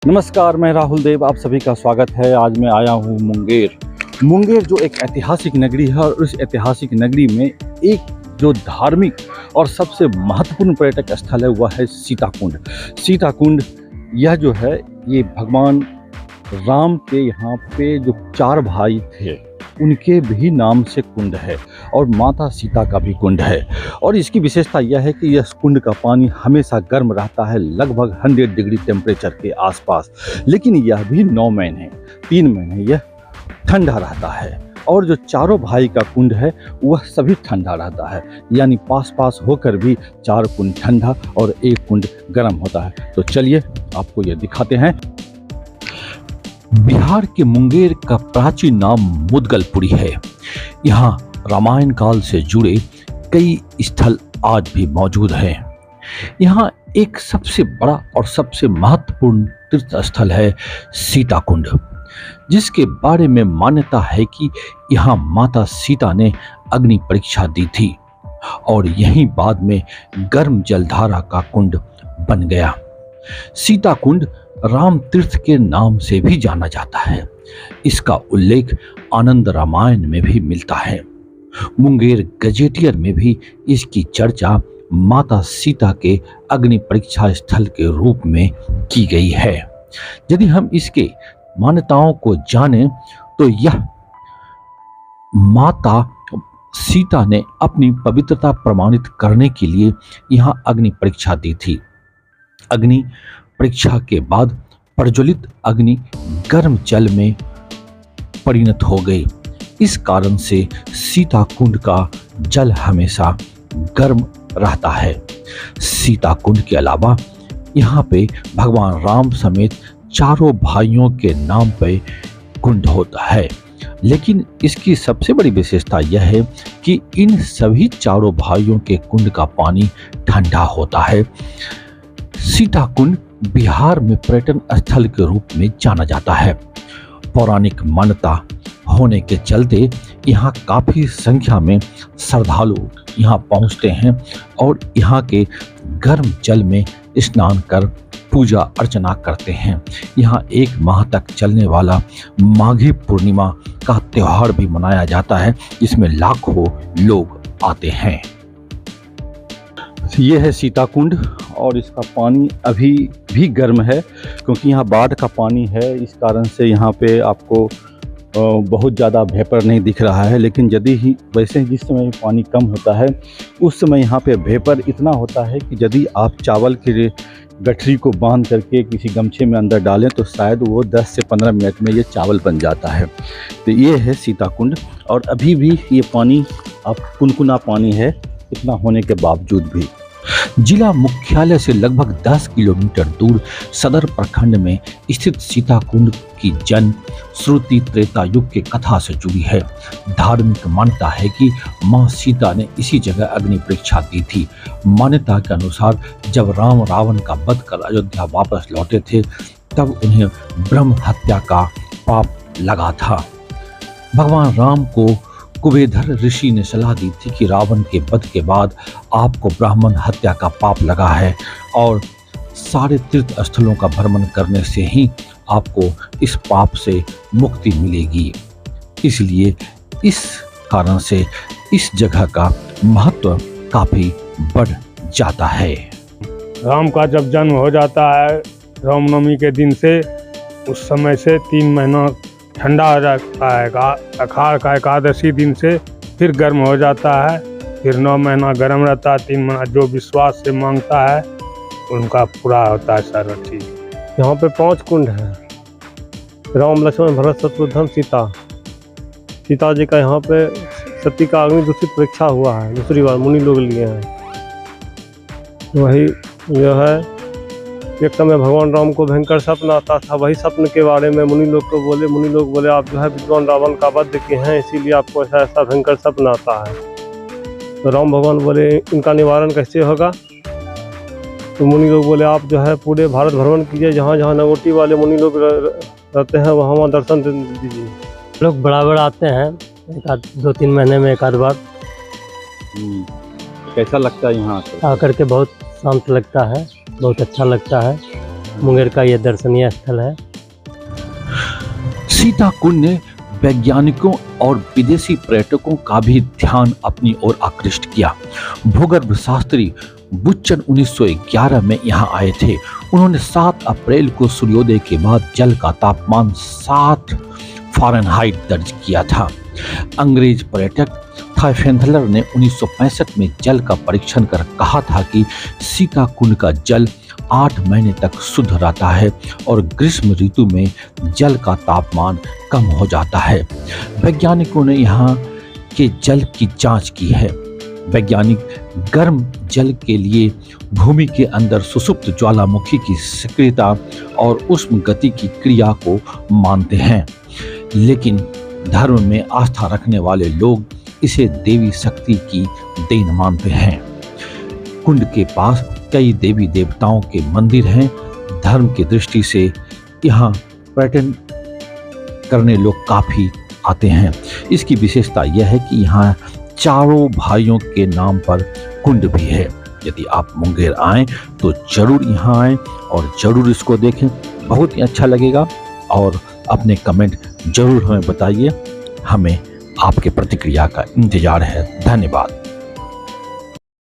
नमस्कार, मैं राहुल देव, आप सभी का स्वागत है। आज मैं आया हूँ मुंगेर। मुंगेर जो एक ऐतिहासिक नगरी है और उस ऐतिहासिक नगरी में एक जो धार्मिक और सबसे महत्वपूर्ण पर्यटक स्थल है वह है सीताकुंड। सीताकुंड यह जो है ये भगवान राम के यहाँ पे जो 4 भाई थे उनके भी नाम से कुंड है और माता सीता का भी कुंड है। और इसकी विशेषता यह है कि यह कुंड का पानी हमेशा गर्म रहता है, लगभग 100 डिग्री टेम्परेचर के आसपास। लेकिन यह भी 9 महीने 3 महीने यह ठंडा रहता है। और जो 4 भाई का कुंड है वह सभी ठंडा रहता है, यानी पास पास होकर भी 4 कुंड ठंडा और 1 कुंड गर्म होता है। तो चलिए आपको यह दिखाते हैं। बिहार के मुंगेर का प्राचीन नाम मुदगलपुरी है। यहाँ रामायण काल से जुड़े कई स्थल आज भी मौजूद हैं। यहाँ एक सबसे बड़ा और सबसे महत्वपूर्ण तीर्थ स्थल है सीताकुंड, जिसके बारे में मान्यता है कि यहाँ माता सीता ने अग्नि परीक्षा दी थी और यहीं बाद में गर्म जलधारा का कुंड बन गया। सीताकुंड राम तीर्थ के नाम से भी जाना जाता है। इसका उल्लेख आनंद रामायण में भी मिलता है। मुंगेर गजेटियर में भी इसकी चर्चा माता सीता के अग्नि परीक्षा स्थल के रूप में की गई है। यदि हम इसके मान्यताओं को जानें तो यह माता सीता ने अपनी पवित्रता प्रमाणित करने के लिए यहाँ अग्नि परीक्षा दी थी। अग्नि परीक्षा के बाद प्रज्वलित अग्नि गर्म जल में परिणत हो गई। इस कारण से सीता कुंड का जल हमेशा गर्म रहता है। सीता कुंड के अलावा यहाँ पे भगवान राम समेत 4 भाइयों के नाम पे कुंड होता है। लेकिन इसकी सबसे बड़ी विशेषता यह है कि इन सभी 4 भाइयों के कुंड का पानी ठंडा होता है। सीताकुंड बिहार में पर्यटन स्थल के रूप में जाना जाता है। पौराणिक मान्यता होने के चलते यहाँ काफी संख्या में श्रद्धालु यहाँ पहुँचते हैं और यहाँ के गर्म जल में स्नान कर पूजा अर्चना करते हैं। यहाँ 1 माह तक चलने वाला माघी पूर्णिमा का त्योहार भी मनाया जाता है, जिसमें लाखों लोग आते हैं। ये है सीताकुंड और इसका पानी अभी भी गर्म है, क्योंकि यहाँ बाढ़ का पानी है। इस कारण से यहाँ पे आपको बहुत ज़्यादा वेपर नहीं दिख रहा है। लेकिन यदि ही वैसे जिस समय पानी कम होता है उस समय यहाँ पे वेपर इतना होता है कि यदि आप चावल की गठरी को बांध करके किसी गमछे में अंदर डालें तो शायद वो 10 से 15 मिनट में ये चावल बन जाता है। तो ये है सीताकुंड और अभी भी ये पानी आप कुनकुना पानी है इतना होने के बावजूद भी। जिला मुख्यालय से लगभग 10 किलोमीटर दूर सदर प्रखंड में स्थित सीताकुंड की जन्म श्रुति त्रेता युग के कथा से जुड़ी है। धार्मिक मान्यता है कि मां सीता ने इसी जगह अग्नि परीक्षा दी थी। मान्यता के अनुसार जब राम रावण का वध कर अयोध्या वापस लौटे थे तब उन्हें ब्रह्म हत्या का पाप लगा था। भगवान राम को कुबेधर ऋषि ने सलाह दी थी कि रावण के वध के बाद आपको ब्राह्मण हत्या का पाप लगा है और सारे तीर्थ स्थलों का भ्रमण करने से ही आपको इस पाप से मुक्ति मिलेगी। इसलिए इस कारण से इस जगह का महत्व काफी बढ़ जाता है। राम का जब जन्म हो जाता है रामनवमी के दिन से, उस समय से 3 महीना ठंडा हो जाता है। अखाड़ का एकादशी दिन से फिर गर्म हो जाता है, फिर 9 महीना गर्म रहता है। 3 महीना जो विश्वास से मांगता है उनका पूरा होता है सारा चीज़। यहाँ पे 5 कुंड हैं। राम लक्ष्मण भरत शत्रुघ्न सीता। सीता जी का यहाँ पे सती का अग्नि दूषित परीक्षा हुआ है, दूसरी बार मुनि लोग लिए हैं। वही जो है एक समय भगवान राम को भयंकर सपना आता था, वही सपन के बारे में मुनि लोग बोले आप जो है विद्वान रावण का वध किए हैं, इसीलिए आपको ऐसा ऐसा भयंकर सपना आता है। तो राम भगवान बोले इनका निवारण कैसे होगा? तो मुनि लोग बोले आप जो है पूरे भारत भ्रमण कीजिए, जहाँ जहाँ नगोटी वाले मुनि लोग रहते हैं वहाँ दर्शन दीजिए। लोग बराबर आते हैं, 2-3 महीने में 1 आध बार। कैसा लगता है यहाँ आकर के बहुत शांत लगता है, बहुत अच्छा लगता है। मुंगेर का ये दर्शनीय स्थल है। सीता कुंड ने वैज्ञानिकों और विदेशी पर्यटकों का भी ध्यान अपनी ओर आकृष्ट किया। भूगर्भ शास्त्री बुच्चन 1911 में यहाँ आए थे। उन्होंने 7 अप्रैल को सूर्योदय के बाद जल का तापमान 60 फ़ारेनहाइट दर्ज किया था। अंग्रेज पर्यटक थायफेंथलर ने 1965 में जल का परीक्षण कर कहा था कि सीता कुंड का जल 8 महीने तक शुद्ध रहता है और ग्रीष्म ऋतु में जल का तापमान कम हो जाता है। वैज्ञानिकों ने यहाँ के जल की जांच की है। वैज्ञानिक गर्म जल के लिए भूमि के अंदर सुसुप्त ज्वालामुखी की सक्रियता और उष्ण गति की क्रिया को मानते हैं, लेकिन धर्म में आस्था रखने वाले लोग इसे देवी शक्ति की देन मानते हैं। कुंड के पास कई देवी देवताओं के मंदिर हैं। धर्म की दृष्टि से यहाँ पर्यटन करने लोग काफ़ी आते हैं। इसकी विशेषता यह है कि यहाँ चारों भाइयों के नाम पर कुंड भी है। यदि आप मुंगेर आएँ तो ज़रूर यहाँ आएँ और ज़रूर इसको देखें, बहुत ही अच्छा लगेगा। और अपने कमेंट ज़रूर हमें बताइए, हमें आपके प्रतिक्रिया का इंतज़ार है। धन्यवाद।